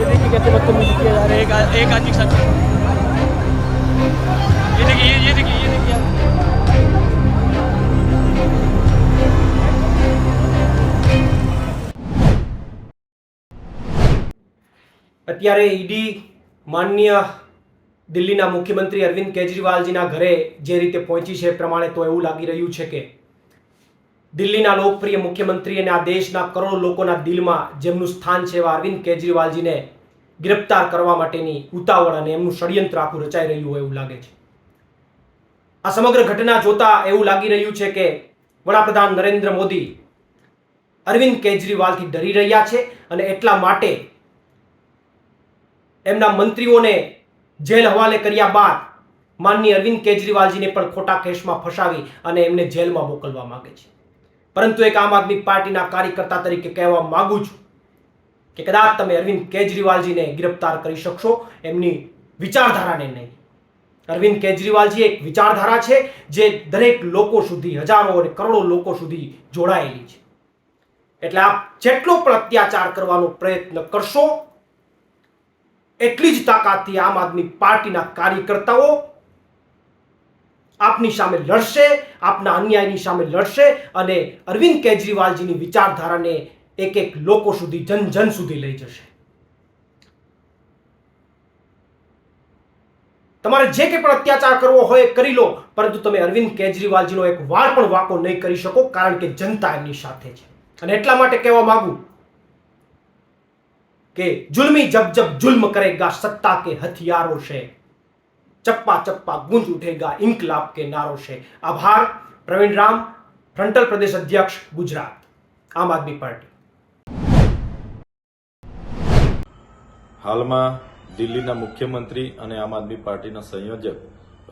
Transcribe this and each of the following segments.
देखिए कैसे बदतमीजी किया जा रहा है एक आदमी के साथ। ये देखिए आप। અત્યારે ઈડી માનનીય દિલ્હીના મુખ્યમંત્રી અરવિંદ કેજરીવાલજીના ઘરે જે રીતે પહોંચી છે એ પ્રમાણે તો એવું લાગી રહ્યું છે કે દિલ્હીના લોકપ્રિય મુખ્યમંત્રી અને આ દેશના કરોડો લોકોના દિલમાં જેમનું સ્થાન છે એવા અરવિંદ કેજરીવાલજીને ગિરફ્તાર કરવા માટેની ઉતાવળ અને એમનું ષડયંત્ર આખું રચાઈ રહ્યું હોય એવું લાગે છે। આ સમગ્ર ઘટના જોતા એવું લાગી રહ્યું છે કે વડાપ્રધાન નરેન્દ્ર મોદી અરવિંદ કેજરીવાલથી ડરી રહ્યા છે અને એટલા માટે એમના મંત્રીઓને જેલ હવાલે કર્યા બાદ માનનીય અરવિંદ કેજરીવાલજીને પણ ખોટા કેસમાં ફસાવી અને એમને જેલમાં મોકલવા માંગે છે। પરંતુ એક આમ આદમી પાર્ટીના કાર્યકર્તા તરીકે કહેવા માંગુ છું કે કદાચ તમે અરવિંદ કેજરીવાલજીને ગિરફ્તાર કરી શકશો, એમની વિચારધારાને નહીં। અરવિંદ કેજરીવાલજી એક વિચારધારા છે જે દરેક લોકો સુધી, હજારો અને કરોડો લોકો સુધી જોડાયેલી છે। એટલે આપ જેટલો પણ અત્યાચાર કરવાનો પ્રયત્ન કરશો એટલી જ તાકાતથી આમ આદમી પાર્ટીના કાર્યકર્તાઓ આપની સામે લડશે, આપના અન્યાયની સામે લડશે અને અરવિંદ કેજરીવાલજીની વિચારધારાને એક એક લોકો સુધી, જન જન સુધી લઈ જશે। તમારે જે કે પણ અત્યાચાર કરવો હોય કરી લો, પરંતુ તમે અરવિંદ કેજરીવાલજીનો એક વાળ પણ વાંકો નહીં કરી શકો, કારણ કે જનતા એમની સાથે છે। અને એટલા માટે કહેવા માંગુ કે जुल्मी जब जब जुल्म करेगा सत्ता के हथियारों से, चप्पा चप्पा गूंज उठेगा इंकलाब के नारों से। आभार। प्रवीण राम, फ्रंटल प्रदेश अध्यक्ष, गुजरात, आम आदमी पार्टी। હાલમાં દિલ્હીના મુખ્યમંત્રી અને આમ આદમી પાર્ટીના સંયોજક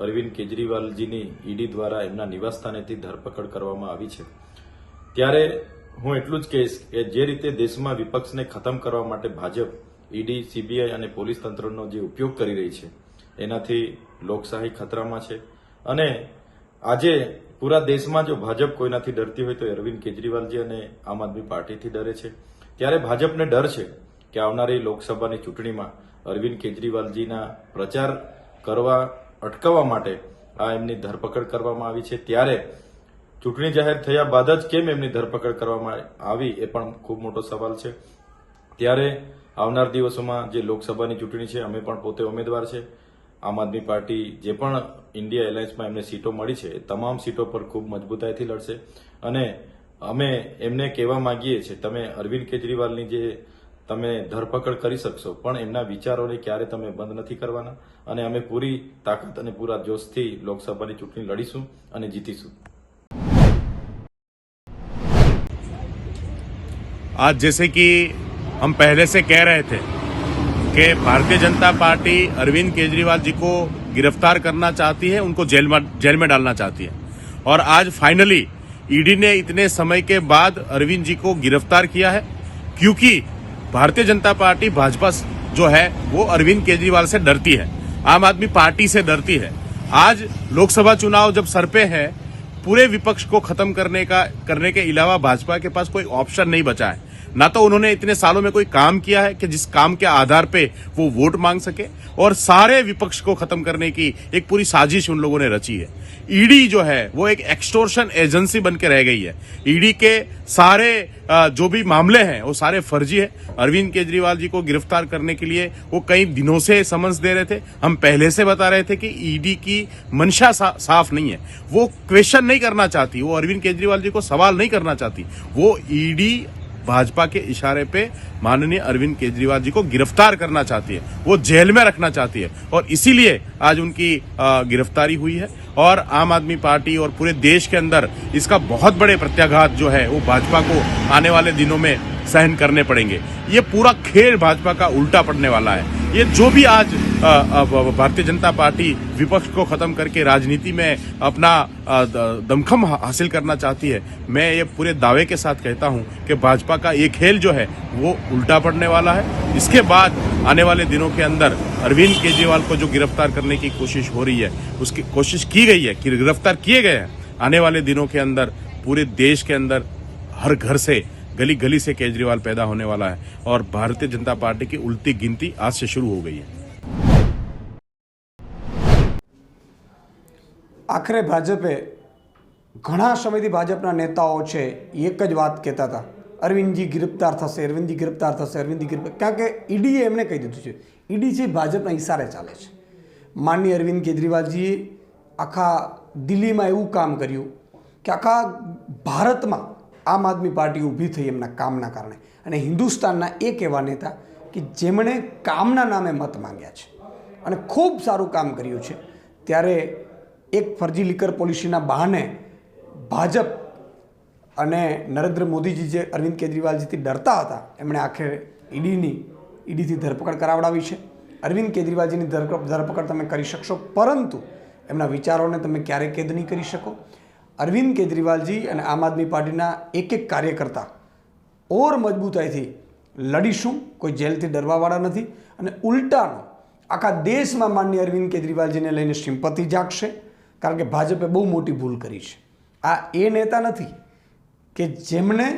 અરવિંદ કેજરીવાલજીની ઈડી દ્વારા એમના નિવાસસ્થાનેથી ધરપકડ કરવામાં આવી છે। ત્યારે હું એટલું જ કહીશ કે જે રીતે દેશમાં વિપક્ષને ખતમ કરવા માટે ભાજપ ઈડી, સીબીઆઈ અને પોલીસ તંત્રનો જે ઉપયોગ કરી રહી છે એનાથી લોકશાહી ખતરામાં છે। અને આજે પૂરા દેશમાં જો ભાજપ કોઈનાથી ડરતી હોય તો અરવિંદ કેજરીવાલજી અને આમ આદમી પાર્ટીથી ડરે છે। ત્યારે ભાજપને ડર છે કે આવનારી લોકસભાની ચૂંટણીમાં અરવિંદ કેજરીવાલજીના પ્રચાર કરવા અટકાવવા માટે આ એમની ધરપકડ કરવામાં આવી છે। ત્યારે ચૂંટણી જાહેર થયા બાદ જ કેમ એમની ધરપકડ કરવામાં આવી એ પણ ખૂબ મોટો સવાલ છે। ત્યારે આવનાર દિવસોમાં જે લોકસભાની ચૂંટણી છે, અમે પણ પોતે ઉમેદવાર છે। આમ આદમી પાર્ટી જે પણ ઇન્ડિયા એલાયન્સમાં એમને સીટો મળી છે એ તમામ સીટો પર ખૂબ મજબૂતાઈથી લડશે। અને અમે એમને કહેવા માંગીએ છીએ, તમે અરવિંદ કેજરીવાલની જે તમે ધરપકડ કરી શકશો, પણ એમના વિચારોને ક્યારે તમે બંધ નથી કરવાના અને અમે પૂરી તાકાત અને પૂરા જોશથી લોકસભાની ચૂંટણી લડીશું અને જીતીશું। आज जैसे कि हम पहले से कह रहे थे कि भारतीय जनता पार्टी अरविंद केजरीवाल जी को गिरफ्तार करना चाहती है, उनको जेल में डालना चाहती है। और आज फाइनली ईडी ने इतने समय के बाद अरविंद जी को गिरफ्तार किया है, क्योंकि भारतीय जनता पार्टी, भाजपा जो है वो अरविंद केजरीवाल से डरती है, आम आदमी पार्टी से डरती है। आज लोकसभा चुनाव जब सर पे है, पूरे विपक्ष को खत्म करने के अलावा भाजपा के पास कोई ऑप्शन नहीं बचा है। ना तो उन्होंने इतने सालों में कोई काम किया है कि जिस काम के आधार पे वो वोट मांग सके, और सारे विपक्ष को खत्म करने की एक पूरी साजिश उन लोगों ने रची है। ईडी जो है वो एक एक्सटोर्शन एजेंसी बन के रह गई है। ईडी के सारे जो भी मामले हैं वो सारे फर्जी है। अरविंद केजरीवाल जी को गिरफ्तार करने के लिए वो कई दिनों से समन्स दे रहे थे। हम पहले से बता रहे थे कि ईडी की मंशा साफ नहीं है, वो क्वेश्चन नहीं करना चाहती, वो अरविंद केजरीवाल जी को सवाल नहीं करना चाहती। वो ईडी भाजपा के इशारे पे माननीय अरविंद केजरीवाल जी को गिरफ्तार करना चाहती है, वो जेल में रखना चाहती है, और इसीलिए आज उनकी गिरफ्तारी हुई है। और आम आदमी पार्टी और पूरे देश के अंदर इसका बहुत बड़े प्रत्याघात जो है वो भाजपा को आने वाले दिनों में सहन करने पड़ेंगे। ये पूरा खेल भाजपा का उल्टा पड़ने वाला है। ये जो भी आज भारतीय जनता पार्टी विपक्ष को खत्म करके राजनीति में अपना दमखम हासिल करना चाहती है, मैं ये पूरे दावे के साथ कहता हूं कि भाजपा का ये खेल जो है वो उल्टा पड़ने वाला है। इसके बाद आने वाले दिनों के अंदर अरविंद केजरीवाल को जो गिरफ्तार करने की कोशिश हो रही है, उसकी कोशिश की गई है, गिरफ्तार किए गए हैं। आने वाले दिनों के अंदर पूरे देश के अंदर हर घर से गली गली से केजरीवाल पैदा होने वाला है और भारतीय जनता पार्टी की उल्टी गिनती आज से शुरू हो गई है। આખરે ભાજપે ઘણા સમયથી ભાજપના નેતાઓ છે એક જ વાત કહેતા હતા, અરવિંદજી ગિરફ્તાર થશે, અરવિંદજી ગિરફ્તાર થશે, અરવિંદજી ગિરફ્તાર, કારણ કે ઈડીએ એમને કહી દીધું છે, ઈડી છે ભાજપના ઇશારે ચાલે છે। માનનીય અરવિંદ કેજરીવાલજીએ આખા દિલ્હીમાં એવું કામ કર્યું કે આખા ભારતમાં આમ આદમી પાર્ટી ઊભી થઈ એમના કામના કારણે, અને હિન્દુસ્તાનના એક એવા નેતા કે જેમણે કામના નામે મત માંગ્યા છે અને ખૂબ સારું કામ કર્યું છે, ત્યારે એક ફરજી લીકર પોલિસીના બહાને ભાજપ અને નરેન્દ્ર મોદીજી જે અરવિંદ કેજરીવાલજીથી ડરતા હતા એમણે આખરે ઈડીથી ધરપકડ કરાવડાવી છે। અરવિંદ કેજરીવાલજીની ધરપકડ તમે કરી શકશો, પરંતુ એમના વિચારોને તમે ક્યારેય કેદ નહીં કરી શકો। અરવિંદ કેજરીવાલજી અને આમ આદમી પાર્ટીના એક એક કાર્યકર્તા ઓર મજબૂતાઈથી લડીશું, કોઈ જેલથી ડરવાવાળા નથી, અને ઉલટાનો આખા દેશમાં માનનીય અરવિંદ કેજરીવાલજીને લઈને સિમ્પથી જાગશે, કારણ કે ભાજપે બહુ મોટી ભૂલ કરી છે। આ એ નેતા નથી કે જેમણે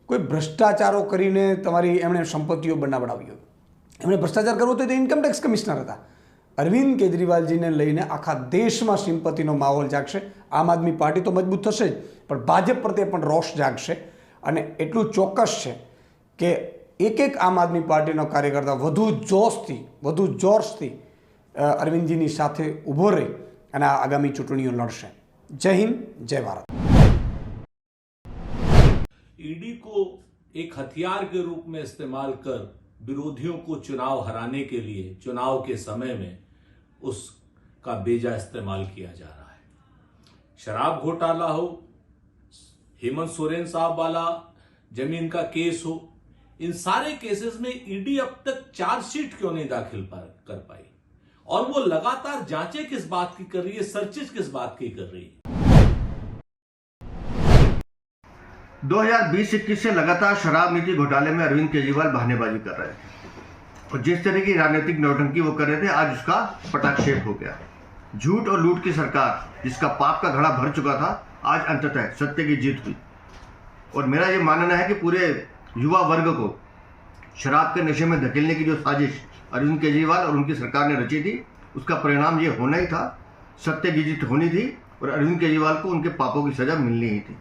કોઈ ભ્રષ્ટાચારો કરીને તમારી એમણે સંપત્તિઓ બનાવડાવી હોય, એમણે ભ્રષ્ટાચાર કરવો તો ઇન્કમ ટેક્સ કમિશનર હતા। અરવિંદ કેજરીવાલજીને લઈને આખા દેશમાં સિમ્પતિનો માહોલ જાગશે। આમ આદમી પાર્ટી તો મજબૂત થશે જ, પણ ભાજપ પ્રત્યે પણ રોષ જાગશે, અને એટલું ચોક્કસ છે કે એક એક આમ આદમી પાર્ટીનો કાર્યકર્તા વધુ જોશથી વધુ જોશથી અરવિંદજીની સાથે ઊભો રહી અને આ આગામી ચૂંટણીઓ લડશે। જય હિન્દ, જય ભારત। ईडी को एक हथियार के रूप में इस्तेमाल कर विरोधियों को चुनाव हराने के लिए चुनाव के समय में उसका बेजा इस्तेमाल किया जा रहा है। शराब घोटाला हो, हेमंत सोरेन साहब वाला जमीन का केस हो, इन सारे केसेस में ईडी अब तक चार्जशीट क्यों नहीं दाखिल कर पाई, और वो लगातार जांचें किस बात की कर रही है, सर्चेस किस बात की कर रही है। 2020-21 से लगातार शराब नीति घोटाले में अरविंद केजरीवाल बहानेबाजी कर रहे थे, और जिस तरह की राजनीतिक नौटंकी वो कर रहे थे, आज उसका पटाक्षेप हो गया। झूठ और लूट की सरकार जिसका पाप का घड़ा भर चुका था, आज अंततः सत्य की जीत हुई। और मेरा ये मानना है कि पूरे युवा वर्ग को शराब के नशे में धकेलने की जो साजिश अरविंद केजरीवाल और उनकी सरकार ने रची थी, उसका परिणाम ये होना ही था। सत्य की जीत होनी थी और अरविंद केजरीवाल को उनके पापों की सजा मिलनी ही थी।